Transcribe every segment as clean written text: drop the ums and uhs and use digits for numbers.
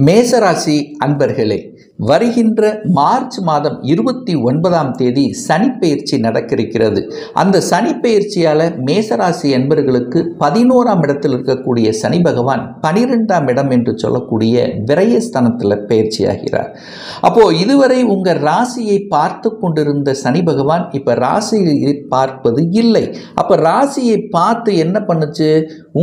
மேசராசி அன்பர்களே, வருகின்ற மார்ச் மாதம் 29ஆம் தேதி சனிப்பெயர்ச்சி நடக்கிறது. அந்த சனிப்பெயர்ச்சியால் மேசராசி அன்பர்களுக்கு 11ஆம் இடத்தில் இருக்கக்கூடிய சனி பகவான் 12ஆம் இடம் என்று சொல்லக்கூடிய விரயஸ்தானத்தில் பயிற்சியாகிறார். அப்போது இதுவரை உங்கள் ராசியை பார்த்து கொண்டிருந்த சனி பகவான் இப்போ ராசியை பார்ப்பது இல்லை. அப்போ ராசியை பார்த்து என்ன பண்ணுச்சு,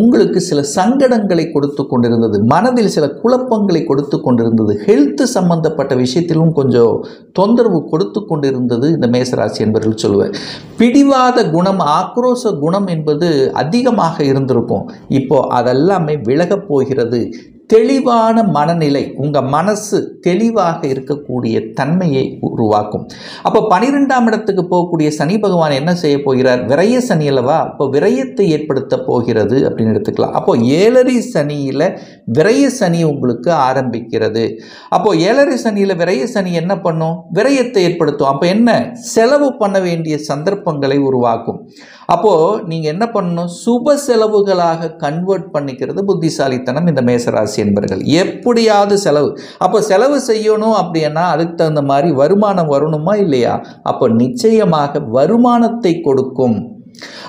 உங்களுக்கு சில சங்கடங்களை கொடுத்து கொண்டிருந்தது, மனதில் சில குழப்பங்களை கொடுத்து கொண்டிருந்தது, ஹெல்த் சம்பந்தப்பட்ட விஷயத்திலும் கொஞ்சம் தொந்தரவு கொடுத்து கொண்டிருந்தது. இந்த மேசராசி என்பவர்கள் சொல்லுவேன், பிடிவாத குணம், ஆக்ரோஷ குணம் என்பது அதிகமாக இருந்திருக்கும். இப்போ அதெல்லாமே விலகப் போகிறது. தெளிவான மனநிலை, உங்கள் மனசு தெளிவாக இருக்கக்கூடிய தன்மையை உருவாக்கும். அப்போ 12ஆம் இடத்துக்கு போகக்கூடிய சனி பகவான் என்ன செய்ய போகிறார், விரய சனி அல்லவா, அப்போ விரயத்தை ஏற்படுத்த போகிறது அப்படின்னு எடுத்துக்கலாம். அப்போ 7ரை சனியில் விரய சனி உங்களுக்கு ஆரம்பிக்கிறது. அப்போ 7ரை சனியில் விரய சனி என்ன பண்ணும், விரயத்தை ஏற்படுத்தும். அப்போ என்ன, செலவு பண்ண வேண்டிய சந்தர்ப்பங்களை உருவாக்கும். அப்போது நீங்கள் என்ன பண்ணணும், சுப செலவுகளாக கன்வெர்ட் பண்ணிக்கிறது புத்திசாலித்தனம் இந்த மேசராசி என்பர்கள். எப்படியாவது செலவு, அப்போ செலவு செய்யணும் அப்படின்னா அதுக்கு தகுந்த மாதிரி வருமானம் வரணுமா இல்லையா, அப்போ நிச்சயமாக வருமானத்தை கொடுக்கும்.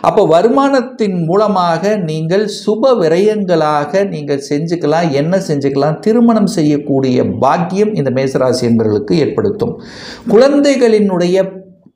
அப்போ வருமானத்தின் மூலமாக நீங்கள் சுப விரயங்களாக நீங்கள் செஞ்சுக்கலாம். என்ன செஞ்சுக்கலாம், திருமணம் செய்யக்கூடிய பாக்கியம் இந்த மேசராசி என்பவர்களுக்கு ஏற்படுத்தும். குழந்தைகளினுடைய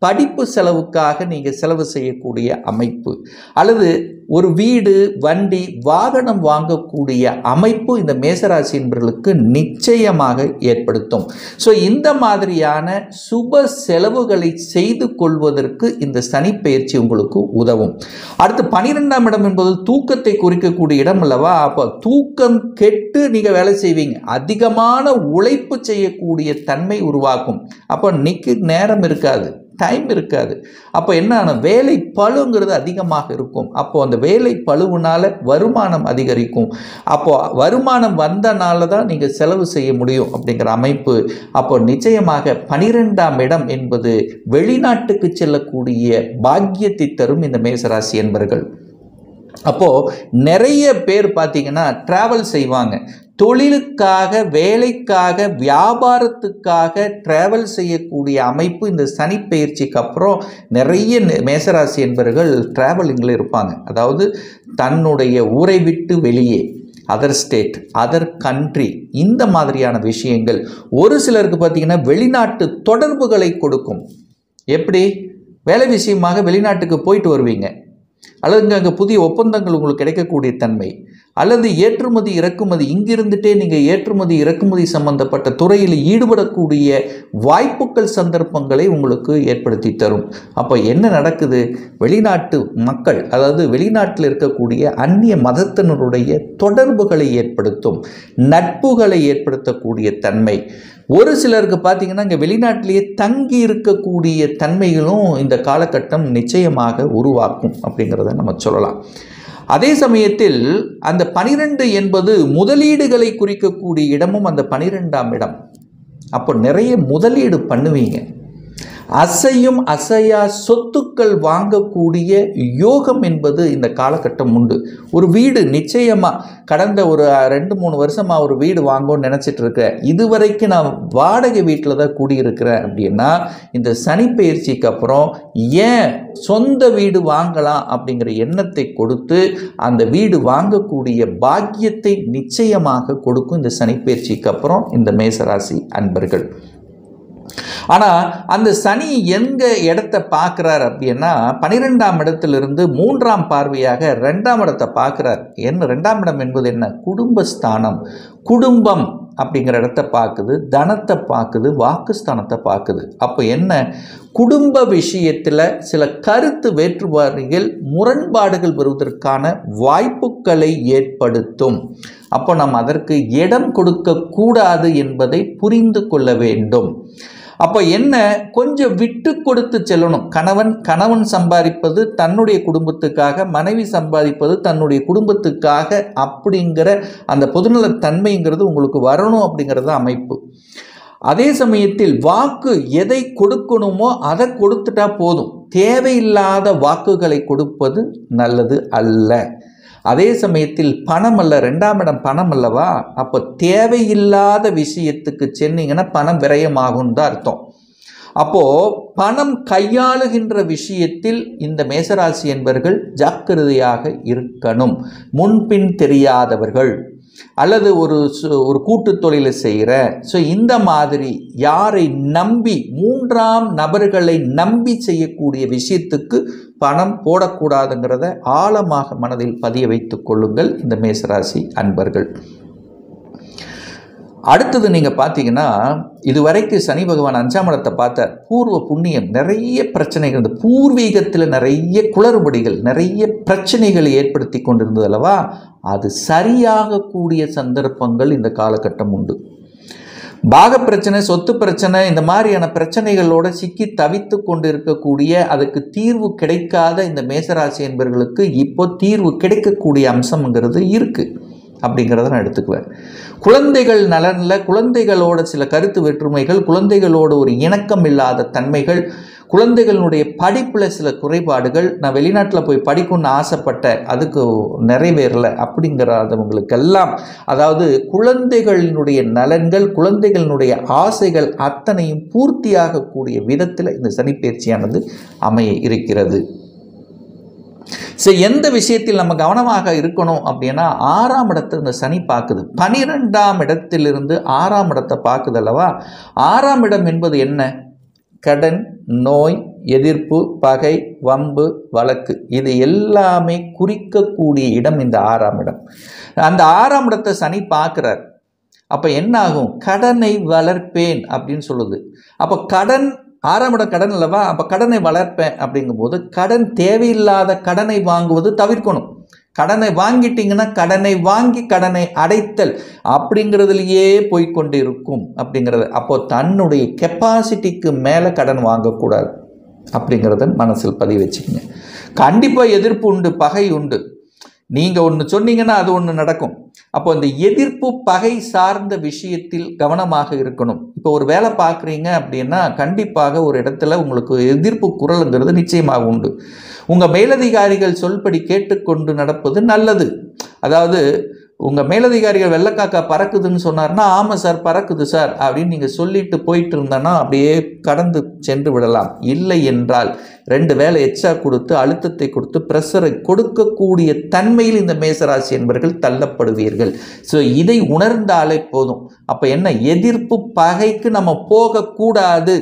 படிப்பு செலவுக்காக நீங்கள் செலவு செய்யக்கூடிய அமைப்பு, அல்லது ஒரு வீடு, வண்டி, வாகனம் வாங்கக்கூடிய அமைப்பு இந்த மேசராசி என்பவர்களுக்கு நிச்சயமாக ஏற்படுத்தும். ஸோ இந்த மாதிரியான சுப செலவுகளை செய்து கொள்வதற்கு இந்த சனி பெயர்ச்சி உங்களுக்கு உதவும். அடுத்து 12ஆம் இடம் என்பது தூக்கத்தை குறிக்கக்கூடிய இடம் அல்லவா. அப்போ தூக்கம் கெட்டு நீங்கள் வேலை செய்வீங்க, அதிகமான உழைப்பு செய்யக்கூடிய தன்மை உருவாக்கும். அப்போ நிற்க நேரம் இருக்காது, டைம் இருக்காது. அப்போ என்ன, வேலை பளுங்கிறது அதிகமாக இருக்கும். அப்போது அந்த வேலை பளுவினால் வருமானம் அதிகரிக்கும். அப்போது வருமானம் வந்தனால தான் நீங்கள் செலவு செய்ய முடியும் அப்படிங்கிற அமைப்பு. அப்போ நிச்சயமாக 12ஆம் இடம் என்பது வெளிநாட்டுக்கு செல்லக்கூடிய பாக்கியத்தை தரும் இந்த மேசராசி என்பர்கள். அப்போது நிறைய பேர் பார்த்தீங்கன்னா ட்ராவல் செய்வாங்க, தொழிலுக்காக, வேலைக்காக, வியாபாரத்துக்காக ட்ராவல் செய்யக்கூடிய அமைப்பு இந்த சனி பெயர்ச்சிக்கு அப்புறம் நிறைய மேசராசி என்பவர்கள் ட்ராவலிங்கில் இருப்பாங்க. அதாவது தன்னுடைய ஊரை விட்டு வெளியே, அதர் ஸ்டேட், அதர் கண்ட்ரி, இந்த மாதிரியான விஷயங்கள். ஒரு சிலருக்கு பார்த்திங்கன்னா வெளிநாட்டு தொடர்புகளை கொடுக்கும். எப்படி, வேலை விஷயமாக வெளிநாட்டுக்கு போயிட்டு வருவீங்க, அல்லது அங்கே புதிய ஒப்பந்தங்கள் உங்களுக்கு கிடைக்கக்கூடிய தன்மை, அல்லது ஏற்றுமதி இறக்குமதி, இங்கிருந்துட்டே நீங்கள் ஏற்றுமதி இறக்குமதி சம்பந்தப்பட்ட துறையில் ஈடுபடக்கூடிய வாய்ப்புகள், சந்தர்ப்பங்களை உங்களுக்கு ஏற்படுத்தி தரும். அப்போ என்ன நடக்குது, வெளிநாட்டு மக்கள், அதாவது வெளிநாட்டில் இருக்கக்கூடிய அந்நிய மதத்தினருடைய தொடர்புகளை ஏற்படுத்தும், நட்புகளை ஏற்படுத்தக்கூடிய தன்மை. ஒரு சிலருக்கு பார்த்தீங்கன்னா இங்கே வெளிநாட்டிலேயே தங்கி இருக்கக்கூடிய தன்மைகளும் இந்த காலகட்டம் நிச்சயமாக உருவாக்கும் அப்படிங்கிறத நம்ம சொல்லலாம். அதே சமயத்தில் அந்த 12 என்பது முதலீடுகளை குறிக்கக்கூடிய இடமும் அந்த 12ஆம் இடம். அப்போ நிறைய முதலீடு பண்ணுவீங்க, அசையும் அசையா சொத்துக்கள் வாங்கக்கூடிய யோகம் என்பது இந்த காலகட்டம் உண்டு. ஒரு வீடு நிச்சயமாக கடந்த ஒரு 2-3 வருஷமாக ஒரு வீடு வாங்கணும்னு நினச்சிட்டு இருக்கேன், இதுவரைக்கும் நான் வாடகை வீட்டில் தான் கூடியிருக்கிறேன் அப்படின்னா இந்த சனி பெயர்ச்சிக்கு அப்புறம் ஏன் சொந்த வீடு வாங்கலாம் அப்படிங்கிற எண்ணத்தை கொடுத்து அந்த வீடு வாங்கக்கூடிய பாக்கியத்தை நிச்சயமாக கொடுக்கும் இந்த சனி பெயர்ச்சிக்கு அப்புறம் இந்த மேசராசி அன்பர்கள். ஆனால் அந்த சனி எங்க இடத்தை பார்க்குறார் அப்படின்னா 12ஆம் இடத்திலிருந்து 3ஆம் பார்வையாக 2ஆம் இடத்தை பார்க்குறார். என்ன 2ஆம் இடம் என்பது என்ன, குடும்பஸ்தானம், குடும்பம் அப்படிங்கிற இடத்த பார்க்குது, தனத்தை பார்க்குது, வாக்குஸ்தானத்தை பார்க்குது. அப்போ என்ன, குடும்ப விஷயத்தில் சில கருத்து வேற்றுபாடுகள், முரண்பாடுகள் வருவதற்கான வாய்ப்புகளை ஏற்படுத்தும். அப்போ நாம் அதற்கு இடம் கொடுக்கக்கூடாது என்பதை புரிந்து கொள்ள வேண்டும். அப்போ என்ன, கொஞ்சம் விட்டு கொடுத்து செல்லணும். கணவன் சம்பாதிப்பது தன்னுடைய குடும்பத்துக்காக, மனைவி சம்பாதிப்பது தன்னுடைய குடும்பத்துக்காக அப்படிங்கிற அந்த பொதுநலத்தன்மைங்கிறது உங்களுக்கு வரணும் அப்படிங்கிறது அமைப்பு. அதே சமயத்தில் வாக்கு எதை கொடுக்கணுமோ அதை கொடுத்துட்டா போதும், தேவையில்லாத வாக்குகளை கொடுப்பது நல்லது அல்ல. அதே சமயத்தில் பணம் அல்ல, 2ஆம் இடம் பணம் அல்லவா, அப்போ தேவையில்லாத விஷயத்துக்கு சென்னீங்கன்னா பணம் விரயமாகும் தான் அர்த்தம். அப்போது பணம் கையாளுகின்ற விஷயத்தில் இந்த மேசராசி என்பவர்கள் ஜாக்கிரதையாக இருக்கணும். முன்பின் தெரியாதவர்கள் அல்லது ஒரு கூட்டு தொழிலை செய்கிற, ஸோ இந்த மாதிரி யாரை நம்பி 3ஆம் நபர்களை நம்பி செய்யக்கூடிய விஷயத்துக்கு பணம் போடக்கூடாதுங்கிறத ஆழமாக மனதில் பதிய வைத்துக் கொள்ளுங்கள் இந்த மேசராசி அன்பர்கள். அடுத்தது நீங்கள் பார்த்தீங்கன்னா, இதுவரைக்கும் சனி பகவான் 5ஆம் இடத்தை பார்த்த பூர்வ புண்ணியம், நிறைய பிரச்சனைகள், இந்த பூர்வீகத்தில் நிறைய குளறுபடிகள், நிறைய பிரச்சனைகளை ஏற்படுத்தி கொண்டிருந்தது அல்லவா, அது சரியாகக்கூடிய சந்தர்ப்பங்கள் இந்த காலகட்டம் உண்டு. பாக பிரச்சனை, சொத்து பிரச்சனை, இந்த மாதிரியான பிரச்சனைகளோட சிக்கி தவித்து கொண்டு இருக்கக்கூடிய, அதுக்கு தீர்வு கிடைக்காத இந்த மேசராசி என்பவர்களுக்கு இப்போ தீர்வு கிடைக்கக்கூடிய அம்சம்ங்கிறது இருக்குது அப்படிங்கிறத நான் எடுத்துக்குவேன். குழந்தைகள் நலனில் குழந்தைகளோட சில கருத்து வேற்றுமைகள், குழந்தைகளோட ஒரு இணக்கம் இல்லாத தன்மைகள், குழந்தைகளுடைய படிப்பில் சில குறைபாடுகள், நான் வெளிநாட்டில் போய் படிக்கணும்னு ஆசைப்பட்டேன், அதுக்கு நிறைவேறலை அப்படிங்கிறவங்களுக்கெல்லாம், அதாவது குழந்தைகளினுடைய நலன்கள், குழந்தைகளினுடைய ஆசைகள் அத்தனையும் பூர்த்தியாகக்கூடிய விதத்தில் இந்த சனிப்பெயர்ச்சியானது அமைய இருக்கிறது. ஸோ எந்த விஷயத்தில் நம்ம கவனமாக இருக்கணும் அப்படின்னா, 6ஆம் இடத்தை இந்த சனி பார்க்குது. 12ஆம் இடத்திலிருந்து 6ஆம் இடத்தை பார்க்குது அல்லவா. 6ஆம் இடம் என்பது என்ன? கடன், நோய், எதிர்ப்பு, பகை, வம்பு, வழக்கு, இது எல்லாமே குறிக்கக்கூடிய இடம் இந்த 6ஆம் இடம். அந்த 6ஆம் இடத்தை சனி பார்க்குறார். அப்போ என்ன ஆகும்? கடனை வளர்ப்பேன் அப்படின்னு சொல்லுது. அப்போ கடன், 6ஆம் இடம் கடன் அல்லவா, அப்போ கடனை வளர்ப்பேன் அப்படிங்கும்போது கடன், தேவையில்லாத கடனை வாங்குவது தவிர்க்கணும். கடனை வாங்கிட்டீங்கன்னா கடனை வாங்கி கடனை அடைத்தல் அப்படிங்கிறதுலையே போய்கொண்டு இருக்கும் அப்படிங்கிறது. அப்போ தன்னுடைய கெப்பாசிட்டிக்கு மேலே கடன் வாங்கக்கூடாது அப்படிங்கிறத மனசில் பதிவு வச்சுக்கோங்க. கண்டிப்பாக எதிர்ப்பு உண்டு, பகை உண்டு. நீங்கள் ஒன்று சொன்னீங்கன்னா அது ஒன்று நடக்கும். அப்போ இந்த எதிர்ப்பு, பகை சார்ந்த விஷயத்தில் கவனமாக இருக்கணும். இப்போ ஒரு வேலை பார்க்குறீங்க அப்படின்னா கண்டிப்பாக ஒரு இடத்துல உங்களுக்கு எதிர்ப்பு குரலுங்கிறது நிச்சயமாக உண்டு. உங்கள் மேலதிகாரிகள் சொல்படி கேட்டுக்கொண்டு நடப்பது நல்லது. அதாவது உங்கள் மேலதிகாரிகள் வெள்ளைக்காக்கா பறக்குதுன்னு சொன்னார்னா, ஆமாம் சார் பறக்குது சார் அப்படின்னு நீங்கள் சொல்லிட்டு போயிட்டு இருந்தோன்னா அப்படியே கடந்து சென்று விடலாம். இல்லை என்றால் 2 வேலை எச்சா கொடுத்து, அழுத்தத்தை கொடுத்து, ப்ரெஷரை கொடுக்கக்கூடிய தன்மையில் இந்த மேசராசி என்பவர்கள் தள்ளப்படுவீர்கள். ஸோ இதை உணர்ந்தாலே போதும். அப்போ என்ன, எதிர்ப்பு, பகைக்கு நம்ம போகக்கூடாது.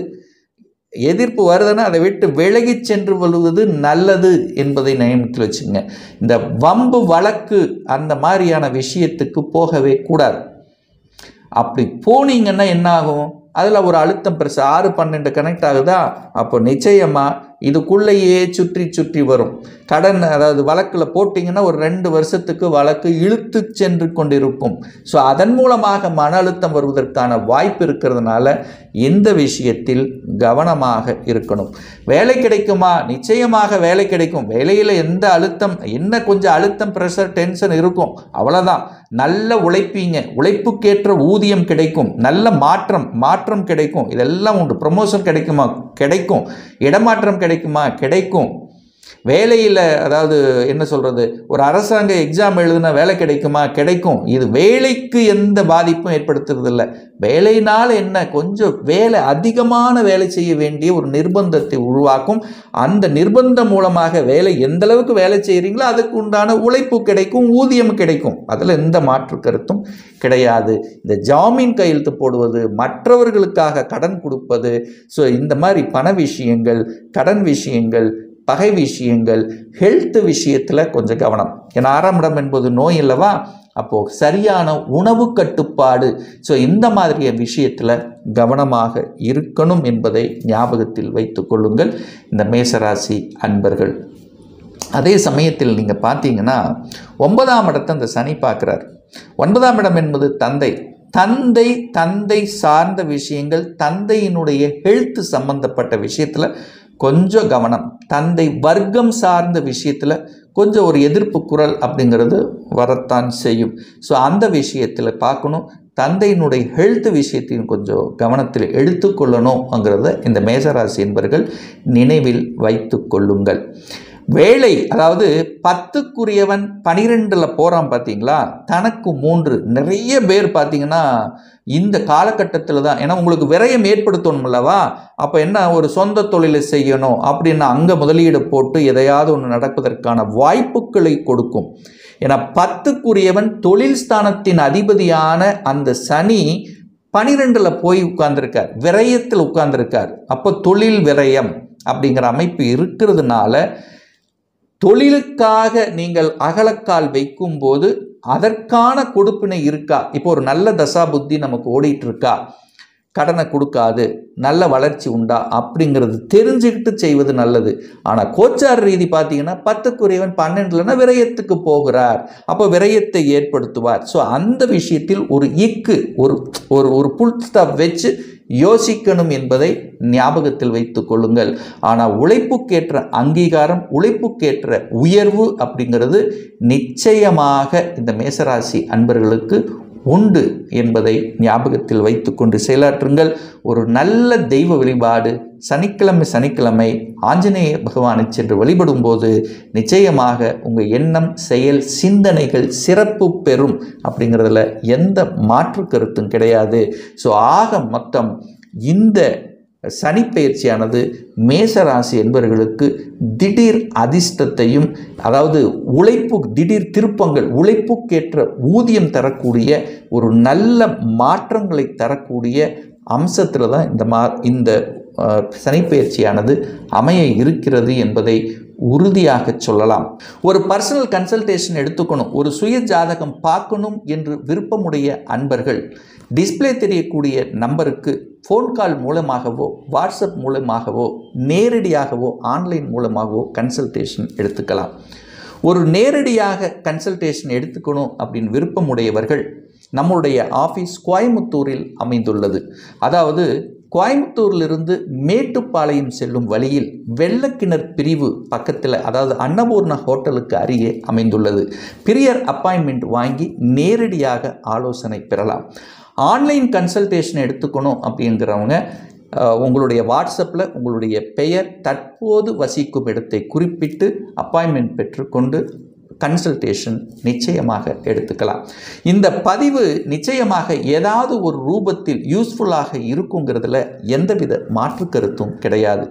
எதிர்ப்பு வருதுன்னா அதை விட்டு விலகி சென்று வருவது நல்லது என்பதை நினைவில் வச்சுங்க. இந்த வம்பு, வழக்கு, அந்த மாதிரியான விஷயத்துக்கு போகவே கூடாது. அப்படி போனீங்கன்னா என்ன ஆகும்? அதில் ஒரு அழுத்தம் பெருசு 6-12 கனெக்ட் ஆகுதா, அப்போ நிச்சயமாக இதுக்குள்ளேயே சுற்றி சுற்றி வரும். கடன், அதாவது வழக்கில் போட்டிங்கன்னா ஒரு 2 வருஷத்துக்கு வழக்கு இழுத்து சென்று கொண்டிருக்கும். ஸோ அதன் மூலமாக மன அழுத்தம் வருவதற்கான வாய்ப்பு இருக்கிறதுனால இந்த விஷயத்தில் கவனமாக இருக்கணும். வேலை கிடைக்குமா? நிச்சயமாக வேலை கிடைக்கும். வேலையில் எந்த அழுத்தம், என்ன கொஞ்சம் அழுத்தம், ப்ரெஷர், டென்ஷன் இருக்கும், அவ்வளோதான். நல்ல உழைப்பீங்க, உழைப்புக்கேற்ற ஊதியம் கிடைக்கும், நல்ல மாற்றம் கிடைக்கும், இதெல்லாம் உண்டு. ப்ரமோஷன் கிடைக்குமா? கிடைக்கும். இடமாற்றம் கிடைக்குமா? கிடைக்கும். வேலையில், அதாவது என்ன சொல்கிறது, ஒரு அரசாங்க எக்ஸாம் எழுதுனா வேலை கிடைக்குமா? கிடைக்கும். இது வேலைக்கு எந்த பாதிப்பும் ஏற்படுத்துறதில்லை. வேலையினால் என்ன, கொஞ்சம் வேலை, அதிகமான வேலை செய்ய வேண்டிய ஒரு நிர்பந்தத்தை உருவாக்கும். அந்த நிர்பந்தம் மூலமாக வேலை, எந்த அளவுக்கு வேலை செய்கிறீங்களோ அதுக்கு உண்டான உழைப்பு கிடைக்கும், ஊதியம் கிடைக்கும். அதில் எந்த மாற்று கருத்தும் கிடையாது. இந்த ஜாமீன் கையெழுத்து போடுவது, மற்றவர்களுக்காக கடன் கொடுப்பது, ஸோ இந்த மாதிரி பண விஷயங்கள், கடன் விஷயங்கள், பகை விஷயங்கள், ஹெல்த் விஷயத்தில் கொஞ்சம் கவனம். ஏன்னா 6ஆம் இடம் என்பது நோய் அல்லவா. அப்போது சரியான உணவு கட்டுப்பாடு, ஸோ இந்த மாதிரிய விஷயத்தில் கவனமாக இருக்கணும் என்பதை ஞாபகத்தில் வைத்து கொள்ளுங்கள் இந்த மேசராசி அன்பர்கள். அதே சமயத்தில் நீங்கள் பார்த்தீங்கன்னா 9ஆம் இடத்தை அந்த சனி பார்க்குறார். 9ஆம் இடம் என்பது தந்தை சார்ந்த விஷயங்கள், தந்தையினுடைய ஹெல்த் சம்பந்தப்பட்ட விஷயத்தில் கொஞ்சம் கவனம். தந்தை வர்க்கம் சார்ந்த விஷயத்தில் கொஞ்சம் ஒரு எதிர்ப்பு குரல் அப்படிங்கிறது வரத்தான் செய்யும். ஸோ அந்த விஷயத்தில் பார்க்கணும். தந்தையினுடைய ஹெல்த் விஷயத்தையும் கொஞ்சம் கவனத்தில் எடுத்துக்கொள்ளணுங்கிறத இந்த மேசராசி என்பவர்கள் நினைவில் வைத்து கொள்ளுங்கள். வேலை, அதாவது 10க்குரியவன் 12ல் போகிறான் பார்த்தீங்களா, தனக்கு 3. நிறைய பேர் பார்த்தீங்கன்னா இந்த காலகட்டத்தில் தான், ஏன்னா உங்களுக்கு விரயம் ஏற்படுத்தணும் அல்லவா, அப்போ என்ன, ஒரு சொந்த தொழிலை செய்யணும் அப்படின்னு அங்கே முதலீடு போட்டு எதையாவது ஒன்று நடப்பதற்கான வாய்ப்புகளை கொடுக்கும். ஏன்னா 10க்குரியவன் தொழில் ஸ்தானத்தின் அதிபதியான அந்த சனி 12ல் போய் உட்கார்ந்துருக்கார், விரயத்தில் உட்கார்ந்துருக்கார். அப்போ தொழில் விரயம் அப்படிங்கிற அமைப்பு இருக்கிறதுனால தொழிலுக்காக நீங்கள் அகலக்கால் வைக்கும்போது அதற்கான கொடுப்பினை இருக்கா, இப்போ ஒரு நல்ல தசா புத்தி நமக்கு ஓடிட்டு இருக்கா, கடனை கொடுக்காது, நல்ல வளர்ச்சி உண்டா அப்படிங்கிறது தெரிஞ்சுக்கிட்டு செய்வது நல்லது. ஆனால் கோச்சார ரீதி பார்த்தீங்கன்னா 10க்குரியவன் 12லனா விரயத்துக்கு போகிறார், அப்போ விரயத்தை ஏற்படுத்துவார். ஸோ அந்த விஷயத்தில் ஒரு ஒரு புல் ஸ்டாப் வச்சு யோசிக்கணும் என்பதை ஞாபகத்தில் வைத்துக் கொள்ளுங்கள். ஆனால் உழைப்புக்கேற்ற அங்கீகாரம், உழைப்புக்கேற்ற உயர்வு அப்படிங்கிறது நிச்சயமாக இந்த மேசராசி அன்பர்களுக்கு உண்டு என்பதை ஞாபகத்தில் வைத்துக்கொண்டு செயலாற்றுங்கள். ஒரு நல்ல தெய்வ வழிபாடு, சனிக்கிழமை ஆஞ்சநேய பகவானை சென்று வழிபடும் போது நிச்சயமாக உங்கள் எண்ணம், செயல், சிந்தனைகள் சிறப்பு பெறும் அப்படிங்கிறதுல எந்த மாற்று கருத்தும் கிடையாது. ஸோ ஆக மொத்தம் இந்த சனிப்பெயர்ச்சியானது மேசராசி என்பவர்களுக்கு திடீர் அதிர்ஷ்டத்தையும், அதாவது திடீர் திருப்பங்கள், உழைப்புக்கேற்ற ஊதியம் தரக்கூடிய ஒரு நல்ல மாற்றங்களை தரக்கூடிய அம்சத்தில் தான் இந்த சனிப்பெயர்ச்சியானது அமைய இருக்கிறது என்பதை உறுதியாக சொல்லலாம். ஒரு பர்சனல் கன்சல்டேஷன் எடுத்துக்கணும், ஒரு சுய ஜாதகம் பார்க்கணும் என்று விருப்பமுடைய அன்பர்கள் டிஸ்பிளே தெரியக்கூடிய நம்பருக்கு ஃபோன் கால் மூலமாகவோ, வாட்ஸ்அப் மூலமாகவோ, நேரடியாகவோ, ஆன்லைன் மூலமாகவோ கன்சல்டேஷன் எடுத்துக்கலாம். ஒரு நேரடியாக கன்சல்டேஷன் எடுத்துக்கணும் அப்படின்னு விருப்பமுடையவர்கள் நம்முடைய ஆஃபீஸ் கோயம்புத்தூரில் அமைந்துள்ளது. அதாவது கோயம்புத்தூரிலிருந்து மேட்டுப்பாளையம் செல்லும் வழியில் வெள்ளக்கிணர் பிரிவு பக்கத்தில், அதாவது அன்னபூர்ணா ஹோட்டலுக்கு அருகே அமைந்துள்ளது. பிரியர் அப்பாயின்மெண்ட் வாங்கி நேரடியாக ஆலோசனை பெறலாம். ஆன்லைன் கன்சல்டேஷன் எடுத்துக்கணும் அப்படிங்கிறவங்க உங்களுடைய வாட்ஸ்அப்பில் உங்களுடைய பெயர், தற்போது வசிக்கும் இடத்தை குறிப்பிட்டு அப்பாயின்மெண்ட் பெற்றுக்கொண்டு கன்சல்டேஷன் நிச்சயமாக எடுத்துக்கலாம். இந்த பதிவு நிச்சயமாக ஏதாவது ஒரு ரூபத்தில் யூஸ்ஃபுல்லாக இருக்குங்கிறதுல எந்தவித மாற்று கருத்தும் கிடையாது.